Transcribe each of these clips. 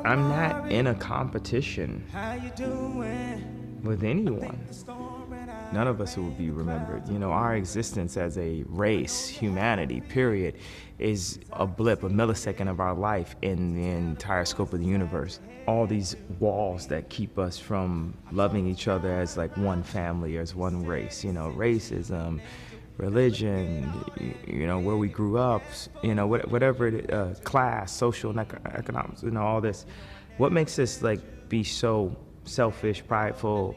I'm not in a competition with anyone. None of us will be remembered. You know, our existence as a race, humanity, period, is a blip, a millisecond of our life in the entire scope of the universe. All these walls that keep us from loving each other as like one family, as one race. You know, racism, religion, you know, where we grew up, you know, whatever it is, class, social, and economics, you know, all this. What makes us like be so selfish, prideful?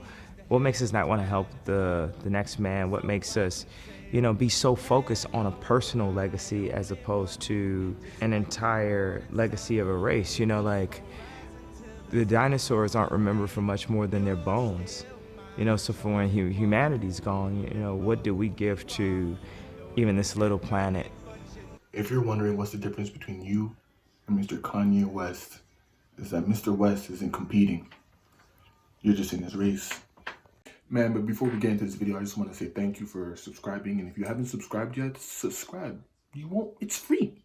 What makes us not want to help the next man? What makes us, you know, be so focused on a personal legacy as opposed to an entire legacy of a race? You know, like the dinosaurs aren't remembered for much more than their bones. You know, so for when humanity's gone, you know, what do we give to even this little planet? If you're wondering what's the difference between you and Mr. Kanye West, is that Mr. West isn't competing. You're just in his race. Man, but before we get into this video, I just want to say thank you for subscribing. And if you haven't subscribed yet, subscribe. You won't, it's free.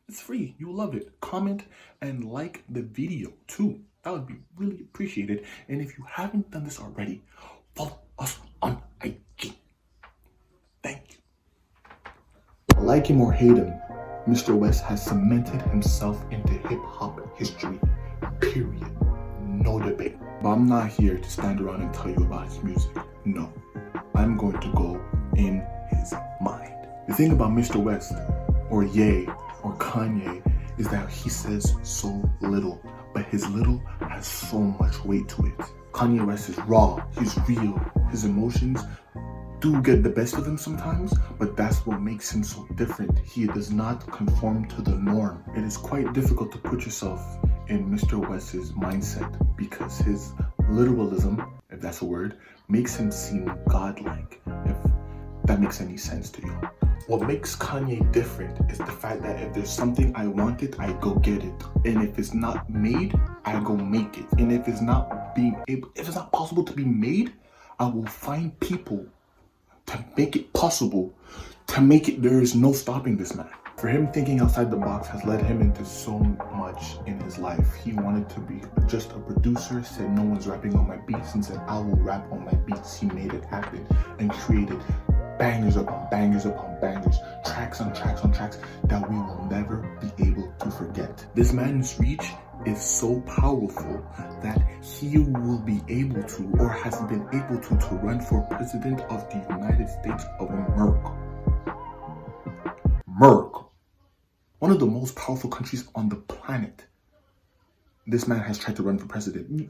It's free. You'll love it. Comment and like the video too. That would be really appreciated. And if you haven't done this already, follow us on IG. Thank you. Like him or hate him, Mr. West has cemented himself into hip-hop history, period. No debate. But I'm not here to stand around and tell you about his music. No. I'm going to go in his mind. The thing about Mr. West, or Ye, or Kanye, is that he says so little, but his little has so much weight to it. Kanye West is raw, he's real, his emotions do get the best of him sometimes, but that's what makes him so different. He does not conform to the norm. It is quite difficult to put yourself in Mr. West's mindset because his literalism, if that's a word, makes him seem godlike, if that makes any sense to you. What makes Kanye different is the fact that if there's something I wanted, I go get it. And if it's not made, I go make it. And if it's not possible to be made, I will find people to make it possible, to make it. There is no stopping this man. For him, thinking outside the box has led him into so much in his life. He wanted to be just a producer, said no one's rapping on my beats, and said I will rap on my beats. He made it happen and created bangers upon bangers upon bangers, tracks on tracks on tracks that we will never be able to forget. This man's reach is so powerful that he will be able to, or has been able to run for president of the United States of America. America. One of the most powerful countries on the planet. This man has tried to run for president.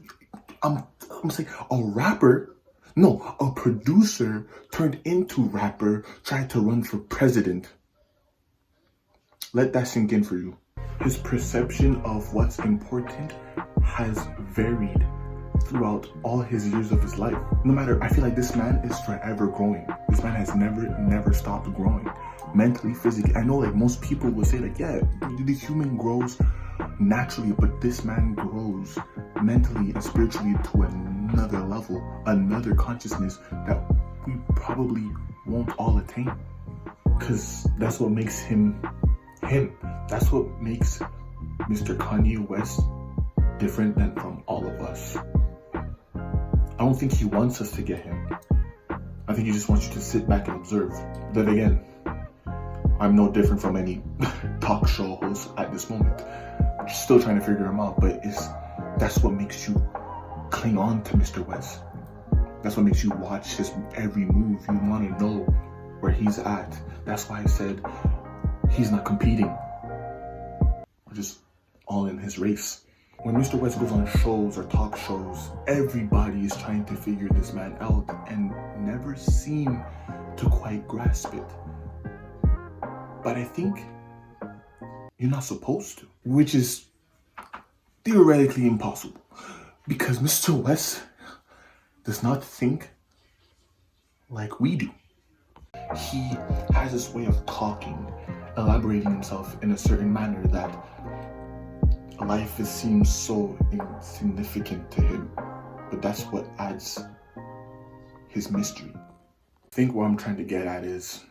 I'm saying a rapper, no, a producer turned into rapper, tried to run for president. Let that sink in for you. His perception of what's important has varied throughout all his years of his life. No matter, I feel like this man is forever growing. This man has never stopped growing. Mentally, physically. I know like most people would say like, yeah, the human grows naturally, but this man grows mentally and spiritually to another level, another consciousness that we probably won't all attain. Because that's what makes him him. That's what makes Mr. Kanye West different than from all of us. I don't think he wants us to get him. I think he just wants you to sit back and observe. Then again, I'm no different from any talk show host at this moment. I'm still trying to figure him out, but that's what makes you cling on to Mr. West. That's what makes you watch his every move. You want to know where he's at. That's why I said he's not competing. We're just all in his race. When Mr. West goes on shows or talk shows, everybody is trying to figure this man out and never seem to quite grasp it. But I think you're not supposed to, which is theoretically impossible because Mr. West does not think like we do. He has this way of talking, elaborating himself in a certain manner that life seems so insignificant to him, but that's what adds his mystery. I think what I'm trying to get at is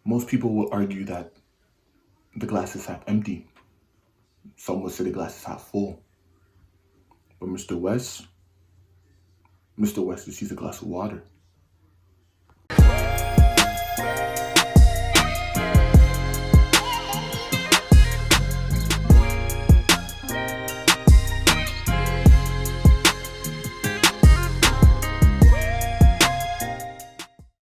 most people will argue that the glass is half empty. Some would say the glass is half full. But Mr. West just sees a glass of water.